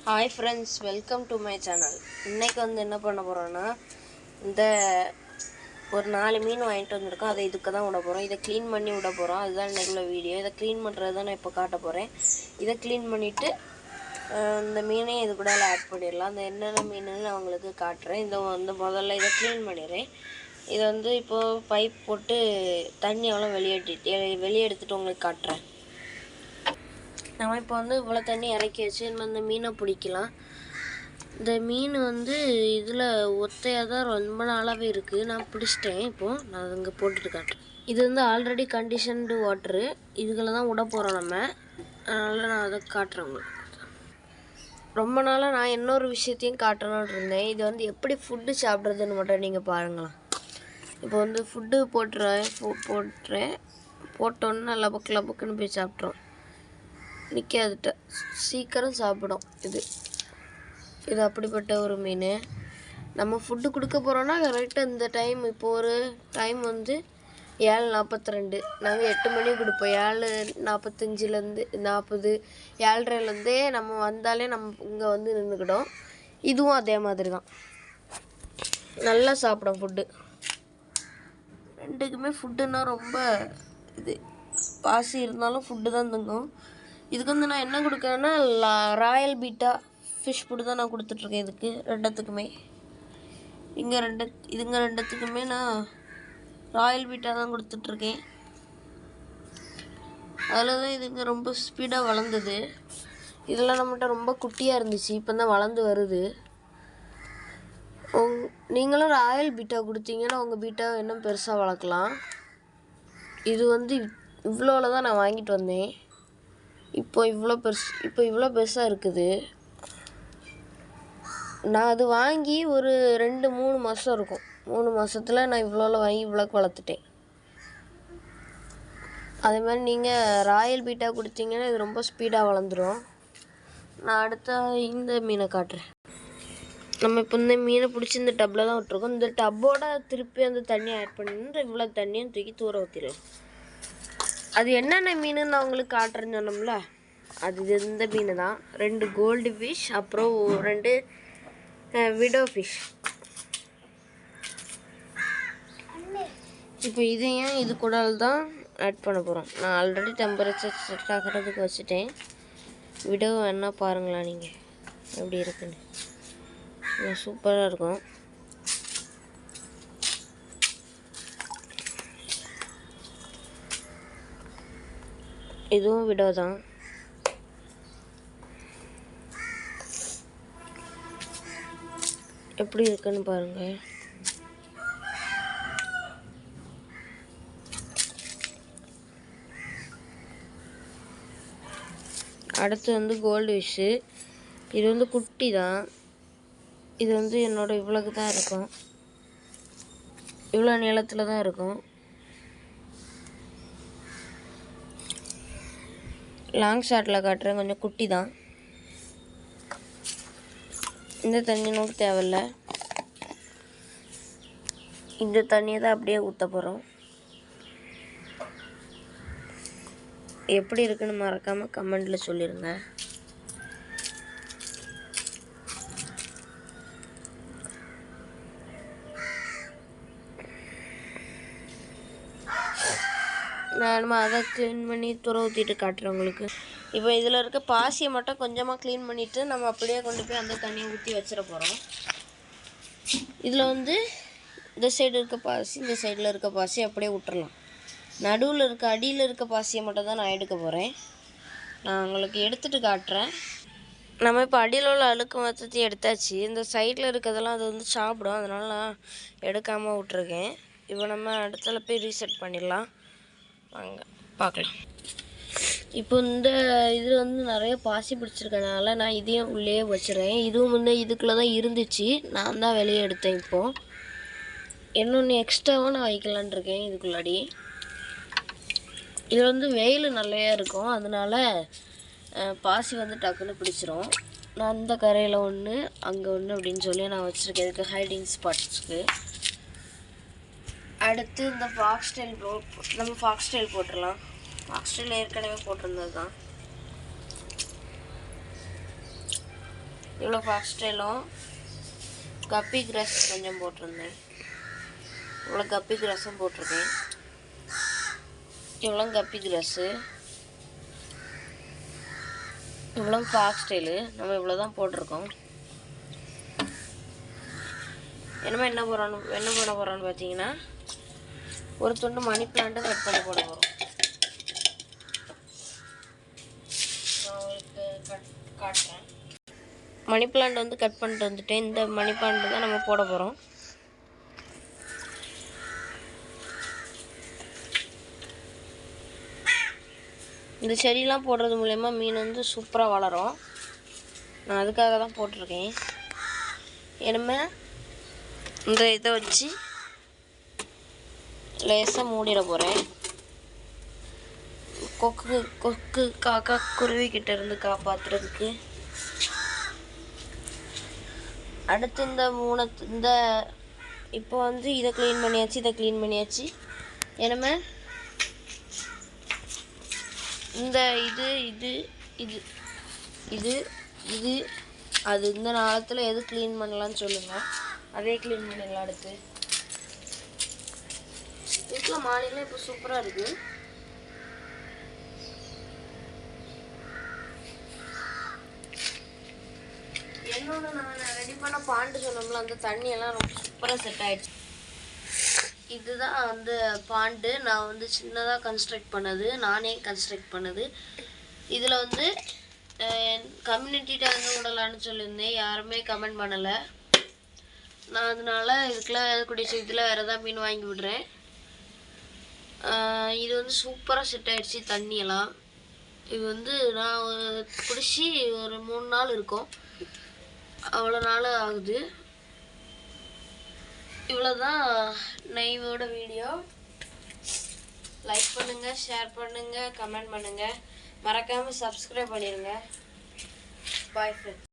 Hi friends, welcome to my channel. இன்னைக்கு வந்து என்ன பண்ண போறோம்னா இந்த ஒரு 4 மீன் வாங்கிட்டு வந்திருக்கோம். அதை இதுக்கு தான் விட போறோம். இதை க்ளீன் பண்ணி விட போறோம். அதுதான் இன்னைக்குள்ள வீடியோ. இதை க்ளீன் பண்றது தான் நான் இப்போ காட்ட போறேன். இதை க்ளீன் பண்ணிட்டு இந்த மீனையும் இது கூட ஆட் பண்ணிடலாம். அந்த என்னென்ன மீனுன்னு நான் உங்களுக்கு காட்டுறேன். இந்த வந்து முதல்ல இதை க்ளீன் பண்ணிடுறேன். இதை வந்து இப்போது பைப் போட்டு தண்ணி எவ்வளோ வெளியே எடுத்துட்டு உங்களுக்கு காட்டுறேன். நம்ம இப்போ வந்து இவ்வளோ தண்ணி இறக்கி வச்சு நம்ம இந்த மீனை பிடிக்கலாம். இந்த மீன் வந்து இதில் ஒத்தையாக தான் ரொம்ப நாளாகவே இருக்குது. நான் பிடிச்சிட்டேன். இப்போது நான் இங்கே போட்டுட்டு காட்டுறேன். இது வந்து ஆல்ரெடி கண்டிஷன்டு வாட்ரு. இதுகளை தான் விட போகிறோம் நம்ம. அதனால் நான் அதை காட்டுறேன் உங்களுக்கு. ரொம்ப நாளாக நான் இன்னொரு விஷயத்தையும் காட்டணும்னு இருந்தேன். இது வந்து எப்படி ஃபுட்டு சாப்பிட்றதுன்னு மட்டும் நீங்கள் பாருங்களேன். இப்போ வந்து ஃபுட்டு போட்டுறேன். போட்டோன்னு லபக்கு லபக்குன்னு போய் சாப்பிட்றோம். நிற்காதுட்ட சீக்கிரம் சாப்பிடும். இது அப்படிப்பட்ட ஒரு மீன். நம்ம ஃபுட்டு கொடுக்க போகிறோன்னா கரெக்டாக இந்த டைம். இப்போ ஒரு டைம் வந்து 7:42. நாங்கள் 8 மணிக்கு கொடுப்போம். 7:45 40 7:30 நம்ம வந்தாலே நம்ம இங்கே வந்து நின்றுக்கிடும். இதுவும் அதே மாதிரி தான். நல்லா சாப்பிடும் ஃபுட்டு. ரெண்டுக்குமே ஃபுட்டுன்னா ரொம்ப பாசி இருந்தாலும் ஃபுட்டு தான் தங்கும். இதுக்கு வந்து நான் என்ன கொடுக்குறேன்னா ராயல் பீட்டா ஃபிஷ் ஃபுட்டு தான் நான் கொடுத்துட்ருக்கேன். இதுக்கு ரெண்டுத்துக்குமே இதுங்க ரெண்டுத்துக்குமே நான் ராயல் பீட்டா தான் கொடுத்துட்ருக்கேன். அதில் தான் இதுங்க ரொம்ப ஸ்பீடாக வளர்ந்தது. இதெல்லாம் நம்மகிட்ட ரொம்ப குட்டியாக இருந்துச்சு. இப்போ தான் வளர்ந்து வருது. நீங்களும் ராயல் பீட்டா கொடுத்தீங்கன்னா உங்கள் பீட்டாவை இன்னும் பெருசாக வளர்க்கலாம். இது வந்து இவ்வளோவில் தான் நான் வாங்கிட்டு வந்தேன். இப்போ இவ்வளோ பெருசாக இருக்குது. நான் அது வாங்கி ஒரு 2-3 மாதம் இருக்கும். 3 மாதத்தில் நான் இவ்வளோவில் வாங்கி இவ்வளோக்கு வளர்த்துட்டேன். அதே மாதிரி நீங்கள் ராயல் பீட்டா கொடுத்தீங்கன்னா இது ரொம்ப ஸ்பீடாக வளர்ந்துடும். நான் அடுத்த இந்த மீனை காட்டுறேன். நம்ம இப்போ இந்த மீனை பிடிச்சி இந்த டப்பில் தான் விட்டுருக்கோம். இந்த டப்போட திருப்பி அந்த தண்ணியை ஆட் பண்ணி இவ்வளோ தண்ணியும் தூக்கி தூர ஊற்றிடலாம். அது என்னென்ன மீனுன்னு நான் உங்களுக்கு காட்டுறேன்னு சொன்னோம்ல, அது இந்த மீன் தான். 2 கோல்டு ஃபிஷ், அப்புறம் 2 விடோ ஃபிஷ். இப்போ இதையும் இது கூட தான் ஆட் பண்ண போகிறோம். நான் ஆல்ரெடி டெம்பரேச்சர் செட் ஆகிறதுக்கு வச்சுட்டேன். விடோ வேணா பாருங்களா நீங்கள் எப்படி இருக்குன்னு. சூப்பராக இருக்கும். இதுவும் விடோ தான். எப்படி இருக்குன்னு பாருங்க. அடுத்து வந்து கோல்டு ஃபிஷ்ஷு. இது வந்து குட்டி தான். இது வந்து என்னோட இவ்வளோக்கு தான் இருக்கும். இவ்வளோ நீளத்தில் தான் இருக்கும். லாங் ஷாட்டில் காட்டுறேன். கொஞ்சம் குட்டி தான். இந்த தண்ணி நமக்கு தேவையில்ல. இந்த தண்ணியை தான் அப்படியே ஊற்ற போகிறோம். எப்படி இருக்குன்னு மறக்காமல் கமெண்டில் சொல்லிடுங்க. நான் அதை க்ளீன் பண்ணி துற ஊற்றிட்டு காட்டுறேன் உங்களுக்கு. இப்போ இதில் இருக்க பாசியை மட்டும் கொஞ்சமாக க்ளீன் பண்ணிவிட்டு நம்ம அப்படியே கொண்டு போய் அந்த தண்ணியை ஊற்றி வச்சிட போகிறோம். இதில் வந்து இந்த சைடு இருக்க பாசி, இந்த சைடில் இருக்க பாசி அப்படியே விட்டுறலாம். நடுவில் அடியில் இருக்க பாசியை மட்டும் தான் நான் எடுக்க போகிறேன். நான் உங்களுக்கு எடுத்துகிட்டு காட்டுறேன். நம்ம இப்போ அடியில் உள்ள அழுக்கு மொத்தத்தையும் எடுத்தாச்சு. இந்த சைடில் இருக்கிறதெல்லாம் அது வந்து சாப்பிடும். அதனால் நான் எடுக்காமல் விட்ருக்கேன். இப்போ நம்ம இடத்துல போய் ரீசெட் பண்ணிடலாம். வாங்க பார்க்கலாம். இப்போ இந்த இதில் வந்து நிறைய பாசி பிடிச்சிருக்கனால நான் இதையும் உள்ளே வச்சுறேன். இதுவும் முன்னே இதுக்குள்ளே தான் இருந்துச்சு. நான் தான் வெளியே எடுத்தேன். இப்போது இன்னொன்று எக்ஸ்ட்ராவாக நான் வைக்கலான் இருக்கேன் இதுக்குள்ளாடி. இதில் வந்து வெயில் நிறையா இருக்கும். அதனால பாசி வந்து டக்குன்னு பிடிச்சிரும். நான் இந்த கரையில் ஒன்று அங்கே ஒன்று அப்படின்னு சொல்லி நான் வச்சுருக்கேன். இதுக்கு ஹைடிங் ஸ்பாட்ஸ்க்கு. அடுத்து இந்த ஃபாக்ஸ்டைல் நம்ம ஃபாக்ஸ்டைல் போட்டுடலாம். ஃபாக்ஸ்டைல் ஏற்கனவே போட்டிருந்தது தான். இவ்வளோ ஃபாக்ஸ்டைலும் கப்பி கிராஸ் கொஞ்சம் போட்டிருந்தேன். இவ்வளோ கப்பி கிராஸும் போட்டிருக்கேன். இவ்வளோ கப்பி கிராஸு, இவ்வளோ ஃபாக்ஸ்டைலு. நம்ம இவ்வளோ தான் போட்டிருக்கோம். என்ன பண்ண போகிறோன்னு பார்த்தீங்கன்னா, ஒரு துண்டு மணி பிளான்ட்டை கட் பண்ணி போட போகிறோம். நான் உங்களுக்கு காட்டுறேன். மணி பிளான்ட் வந்து கட் பண்ணிட்டு வந்துட்டேன். இந்த மணி பிளான்ட் தான் நம்ம போட போகிறோம். இந்த செடியெலாம் போடுறது மூலயமா மீன் வந்து சூப்பராக வளரும். நான் அதுக்காக தான் போட்டிருக்கேன். இனிமே இந்த இதை வச்சு லேசாக மூடிட போகிறேன். கொக்கு காக்கா குருவி கிட்ட இருந்து காப்பாற்றுறதுக்கு. அடுத்து இந்த இப்போ வந்து இதை க்ளீன் பண்ணியாச்சு. இனிமே இந்த இது அது இந்த நாளத்தில் எது க்ளீன் பண்ணலான்னு சொல்லுங்கள். அதே க்ளீன் பண்ணிடலாம். அடுத்து வீட்டில் மாலையில் இப்போ சூப்பராக இருக்குது. என்னோட நான் ரெடி பண்ண பாண்டு சொன்னோம்ல, அந்த தண்ணியெல்லாம் ரொம்ப சூப்பராக செட் ஆகிடுச்சு. இதுதான் அந்த பாண்டு. நான் வந்து சின்னதாக நானே கன்ஸ்ட்ரக்ட் பண்ணது. இதில் வந்து கம்யூனிட்டிகிட்ட இருந்து விடலான்னு சொல்லியிருந்தேன். யாருமே கமெண்ட் பண்ணலை. நான் அதனால இதுக்கெல்லாம் கூடிய சீக்கிரத்தில் வேறு எதாவது மீன் வாங்கி விடுறேன். இது வந்து சூப்பராக செட் ஆகிடுச்சு தண்ணியெல்லாம். இது வந்து நான் பிடிச்சி ஒரு 3 நாள் இருக்கும். அவ்வளோ நாள் ஆகுது. இவ்வளோதான் நெய்வோட வீடியோ. லைக் பண்ணுங்கள், ஷேர் பண்ணுங்கள், கமெண்ட் பண்ணுங்கள். மறக்காமல் சப்ஸ்கிரைப் பண்ணிடுங்க. Bye friends.